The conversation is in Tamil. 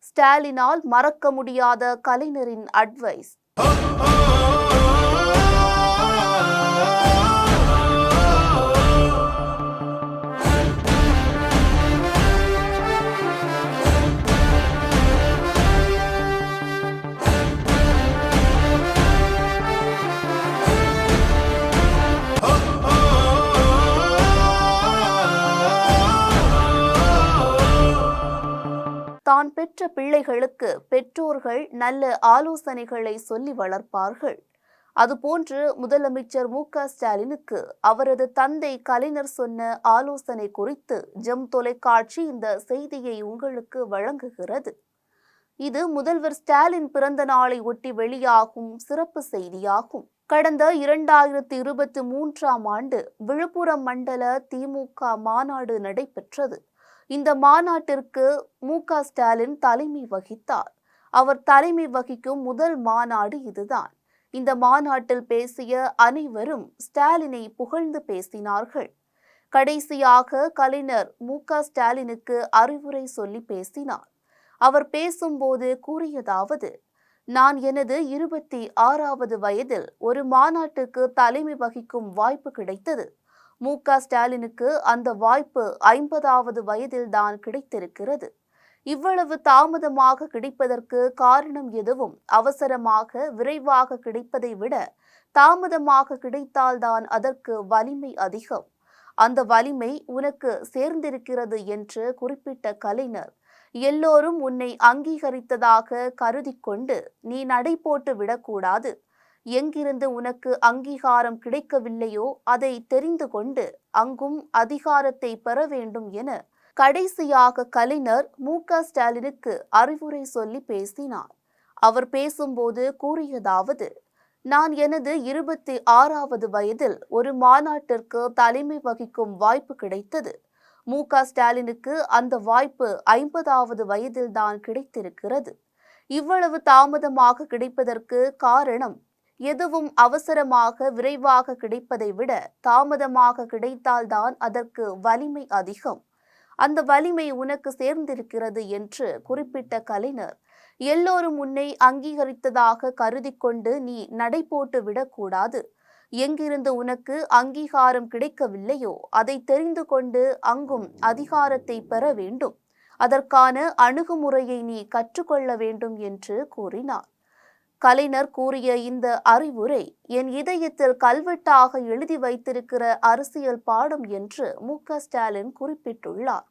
ஸ்டாலினால் மறக்க முடியாத கலைஞரின் அட்வைஸ். தான் பெற்ற பிள்ளைகளுக்கு பெற்றோர்கள் நல்ல ஆலோசனைகளை சொல்லி வளர்ப்பார்கள். அதுபோன்று முதலமைச்சர் மு.க.ஸ்டாலினுக்கு அவரது தந்தை கலைஞர் சொன்ன ஆலோசனை குறித்து ஜெம் தொலைக்காட்சி இந்த செய்தியை உங்களுக்கு வழங்குகிறது. இது முதல்வர் ஸ்டாலின் பிறந்த நாளை ஒட்டி வெளியாகும் சிறப்பு செய்தியாகும். கடந்த 2023ஆம் ஆண்டு விழுப்புரம் மண்டல திமுக மாநாடு நடைபெற்றது. இந்த மாநாட்டிற்கு மு.க.ஸ்டாலின் தலைமை வகித்தார். அவர் தலைமை வகிக்கும் முதல் மாநாடு இதுதான். இந்த மாநாட்டில் பேசிய அனைவரும் ஸ்டாலினை புகழ்ந்து பேசினார்கள். கடைசியாக கலைஞர் மு.க.ஸ்டாலினுக்கு அறிவுரை சொல்லி பேசினார். அவர் பேசும்போது கூறியதாவது: நான் எனது 26வது வயதில் ஒரு மாநாட்டுக்கு தலைமை வகிக்கும் வாய்ப்பு கிடைத்தது. மு.க.ஸ்டாலினுக்கு அந்த வாய்ப்பு 50வது வயதில்தான் கிடைத்திருக்கிறது. இவ்வளவு தாமதமாக கிடைப்பதற்கு காரணம் எதுவும் அவசரமாக விரைவாக கிடைப்பதை விட தாமதமாக கிடைத்தால்தான் அதற்கு வலிமை அதிகம். அந்த வலிமை உனக்கு சேர்ந்திருக்கிறது என்று குறிப்பிட்ட கலைஞர், எல்லோரும் உன்னை அங்கீகரித்ததாக கருதி கொண்டு நீ நடை போட்டு விடக்கூடாது. எங்கிருந்து உனக்கு அங்கீகாரம் கிடைக்கவில்லையோ அதை தெரிந்து கொண்டு அங்கும் அதிகாரத்தை பெற வேண்டும் என கடைசியாக கலைஞர் மு.க.ஸ்டாலினுக்கு அறிவுரை சொல்லி பேசினார். அவர் பேசும்போது கூறியதாவது: நான் எனது 26வது வயதில் ஒரு மாநாட்டிற்கு தலைமை வகிக்கும் வாய்ப்பு கிடைத்தது. மு.க.ஸ்டாலினுக்கு அந்த வாய்ப்பு 50வது வயதில்தான் கிடைத்திருக்கிறது. இவ்வளவு தாமதமாக கிடைப்பதற்கு காரணம் எதுவும் அவசரமாக விரைவாக கிடைப்பதை விட தாமதமாக கிடைத்தால்தான் அதற்கு வலிமை அதிகம். அந்த வலிமை உனக்கு சேர்ந்திருக்கிறது என்று குறிப்பிட்ட கலைஞர், எல்லோரும் உன்னை அங்கீகரித்ததாக கருதி கொண்டு நீ நடை போட்டு விடக்கூடாது. எங்கிருந்து உனக்கு அங்கீகாரம் கிடைக்கவில்லையோ அதை தெரிந்து கொண்டு அங்கும் அதிகாரத்தை பெற வேண்டும். அதற்கான அணுகுமுறையை நீ கற்றுக்கொள்ள வேண்டும் என்று கூறினார். கலைஞர் கூறிய இந்த அறிவுரை என் இதயத்தில் கல்வெட்டாக எழுதி வைத்திருக்கிற அரசியல் பாடம் என்று மு.க.ஸ்டாலின் குறிப்பிட்டுள்ளார்.